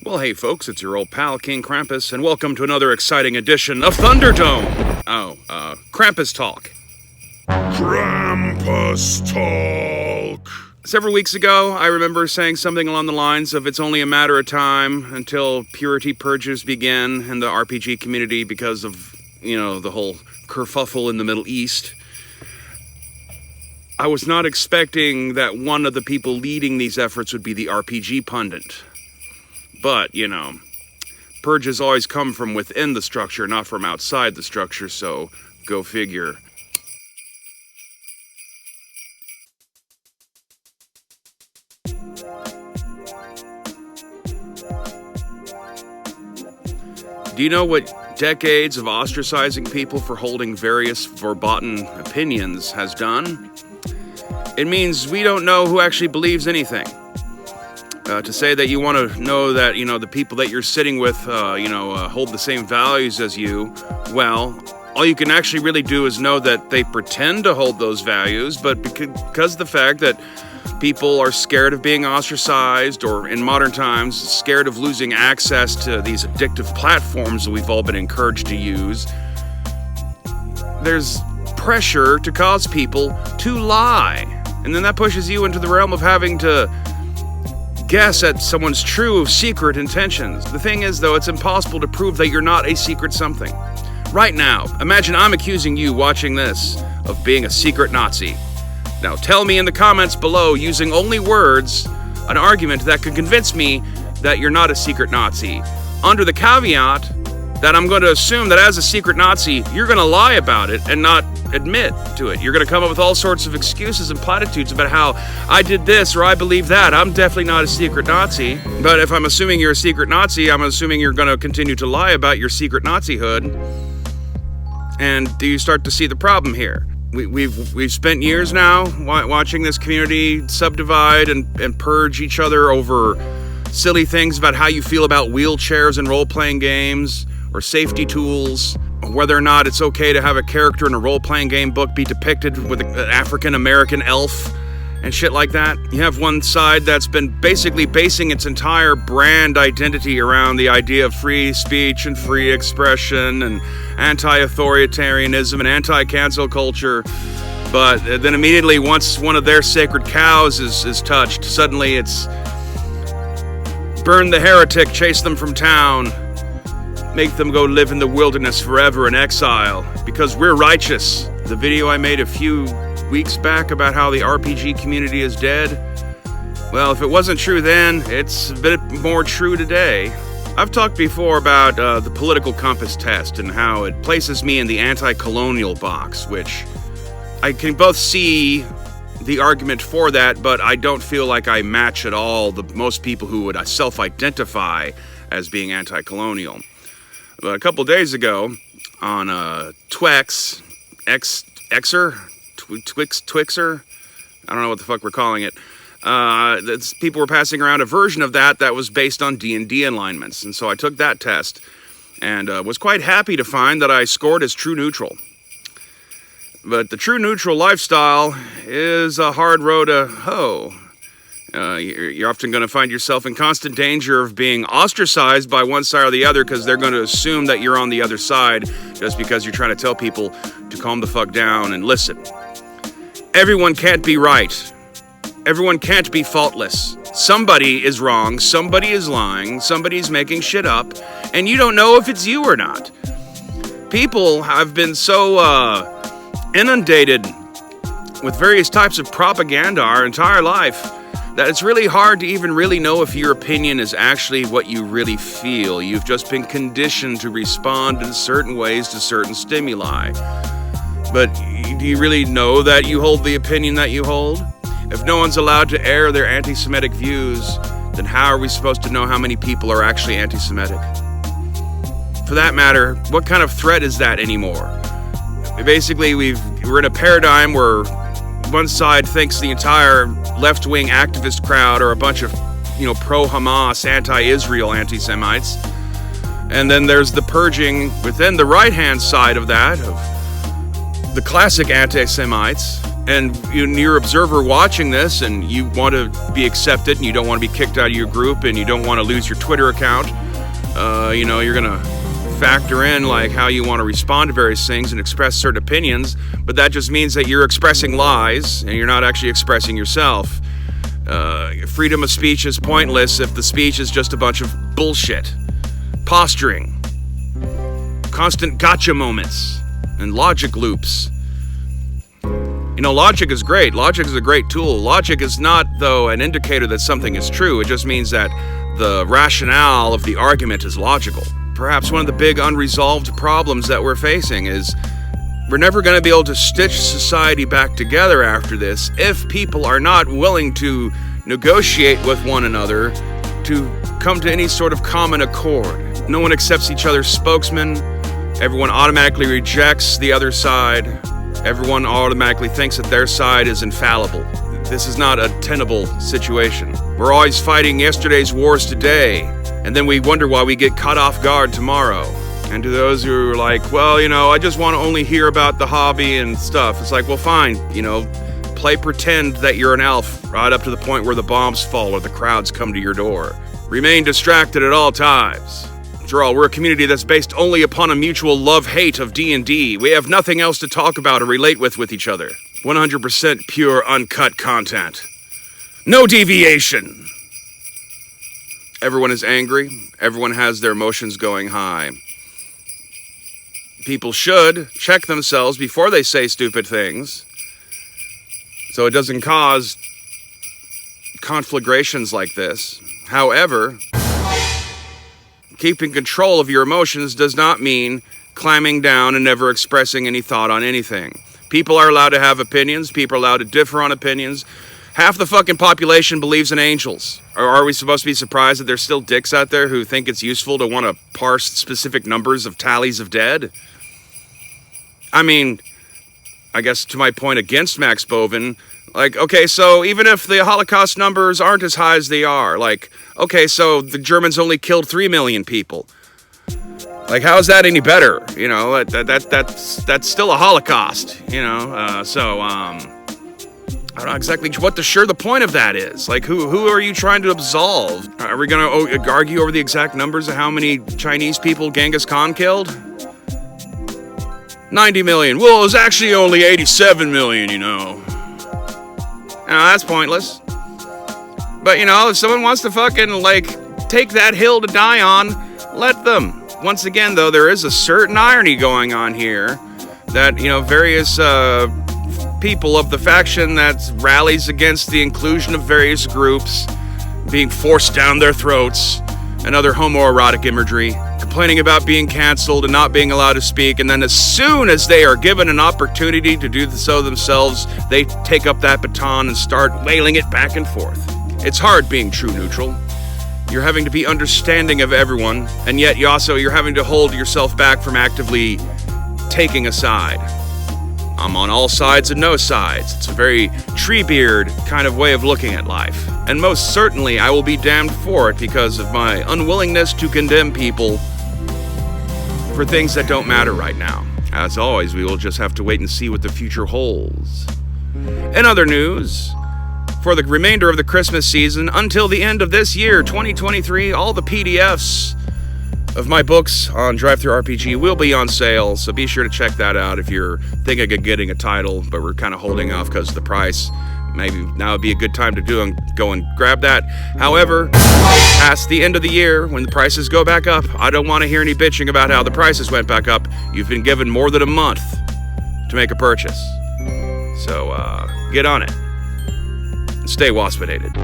Well, hey folks, it's your old pal King Krampus, and welcome to another exciting edition of Thunderdome! Krampus Talk. Krampus Talk. Several weeks ago, I remember saying something along the lines of it's only a matter of time until purity purges begin in the RPG community because of, the whole kerfuffle in the Middle East. I was not expecting that one of the people leading these efforts would be the RPG pundit. But, purges always come from within the structure, not from outside the structure, so go figure. Do you know what decades of ostracizing people for holding various verboten opinions has done? It means we don't know who actually believes anything. To say that you want to know that, the people that you're sitting with, hold the same values as you, well, all you can actually really do is know that they pretend to hold those values, but because of the fact that people are scared of being ostracized, or in modern times, scared of losing access to these addictive platforms that we've all been encouraged to use, there's pressure to cause people to lie. And then that pushes you into the realm of having to guess at someone's true secret intentions. The thing is, though, it's impossible to prove that you're not a secret something. Right now, imagine I'm accusing you watching this of being a secret Nazi. Now tell me in the comments below, using only words, an argument that could convince me that you're not a secret Nazi, under the caveat that I'm going to assume that as a secret Nazi, you're going to lie about it and not admit to it. You're going to come up with all sorts of excuses and platitudes about how I did this or I believe that. I'm definitely not a secret Nazi. But if I'm assuming you're a secret Nazi, I'm assuming you're going to continue to lie about your secret Nazihood. And do you start to see the problem here? We've spent years now watching this community subdivide and purge each other over silly things about how you feel about wheelchairs in role-playing games, or safety tools, or whether or not it's okay to have a character in a role-playing game book be depicted with an African-American elf and shit like that. You have one side that's been basically basing its entire brand identity around the idea of free speech and free expression and anti-authoritarianism and anti-cancel culture. But then immediately, once one of their sacred cows is touched, suddenly it's burn the heretic, chase them from town, make them go live in the wilderness forever in exile, because we're righteous. The video I made a few weeks back about how the RPG community is dead, well, if it wasn't true then, it's a bit more true today. I've talked before about the political compass test and how it places me in the anti-colonial box, which I can both see the argument for that, but I don't feel like I match at all most people who would self-identify as being anti-colonial. But a couple days ago, on Twixer, I don't know what the fuck we're calling it, people were passing around a version of that was based on D&D alignments. And so I took that test, and was quite happy to find that I scored as true neutral. But the true neutral lifestyle is a hard road to hoe. You're often going to find yourself in constant danger of being ostracized by one side or the other, because they're going to assume that you're on the other side just because you're trying to tell people to calm the fuck down and listen. Everyone can't be right. Everyone can't be faultless. Somebody is wrong, somebody is lying, somebody's making shit up, and you don't know if it's you or not. People have been so inundated with various types of propaganda our entire life that it's really hard to even really know if your opinion is actually what you really feel. You've just been conditioned to respond in certain ways to certain stimuli. But do you really know that you hold the opinion that you hold? If no one's allowed to air their anti-Semitic views, then how are we supposed to know how many people are actually anti-Semitic? For that matter, what kind of threat is that anymore? Basically, we're in a paradigm where one side thinks the entire left-wing activist crowd are a bunch of, pro-Hamas, anti-Israel anti-Semites. And then there's the purging within the right-hand side of that, of the classic anti-Semites. and you're an observer watching this, and you want to be accepted, and you don't want to be kicked out of your group, and you don't want to lose your Twitter account, you're gonna factor in like how you want to respond to various things and express certain opinions, but that just means that you're expressing lies and you're not actually expressing yourself. Freedom of speech is pointless if the speech is just a bunch of bullshit, posturing, constant gotcha moments, and logic loops. Logic is great. Logic is a great tool. Logic is not, though, an indicator that something is true. It just means that the rationale of the argument is logical. Perhaps one of the big unresolved problems that we're facing is we're never going to be able to stitch society back together after this if people are not willing to negotiate with one another to come to any sort of common accord. No one accepts each other's spokesman. Everyone automatically rejects the other side. Everyone automatically thinks that their side is infallible. This is not a tenable situation. We're always fighting yesterday's wars today, and then we wonder why we get caught off guard tomorrow. And to those who are like, well, I just want to only hear about the hobby and stuff, it's like, well, fine, play pretend that you're an elf right up to the point where the bombs fall or the crowds come to your door. Remain distracted at all times. After all, we're a community that's based only upon a mutual love-hate of D&D. We have nothing else to talk about or relate with each other. 100% pure, uncut content. No deviation. Everyone is angry. Everyone has their emotions going high. People should check themselves before they say stupid things, so it doesn't cause conflagrations like this. However, keeping control of your emotions does not mean clamming down and never expressing any thought on anything. People are allowed to have opinions. People are allowed to differ on opinions. Half the fucking population believes in angels. Or are we supposed to be surprised that there's still dicks out there who think it's useful to want to parse specific numbers of tallies of dead? I mean, I guess to my point against Max Bovin, like, okay, so even if the Holocaust numbers aren't as high as they are, like, okay, so the Germans only killed 3 million people. Like, how is that any better? That's still a Holocaust, I don't know exactly what the point of that is. Like, who are you trying to absolve? Are we going to argue over the exact numbers of how many Chinese people Genghis Khan killed? 90 million. Well, it was actually only 87 million, that's pointless. But, if someone wants to fucking, take that hill to die on, let them. Once again, though, there is a certain irony going on here that, various people of the faction that rallies against the inclusion of various groups being forced down their throats and other homoerotic imagery, complaining about being canceled and not being allowed to speak, and then as soon as they are given an opportunity to do so themselves, they take up that baton and start wailing it back and forth. It's hard being true neutral. You're having to be understanding of everyone, and yet you're having to hold yourself back from actively taking a side. I'm on all sides and no sides. It's a very Treebeard kind of way of looking at life. And most certainly I will be damned for it because of my unwillingness to condemn people for things that don't matter right now. As always, we will just have to wait and see what the future holds. In other news, for the remainder of the Christmas season until the end of this year, 2023, all the PDFs of my books on DriveThruRPG will be on sale, so be sure to check that out if you're thinking of getting a title, but we're kind of holding off because of the price. Maybe now would be a good time to go and grab that. However, past the end of the year, when the prices go back up, I don't want to hear any bitching about how the prices went back up. You've been given more than a month to make a purchase. So, get on it. And stay waspinated.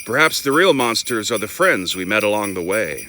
Perhaps the real monsters are the friends we met along the way.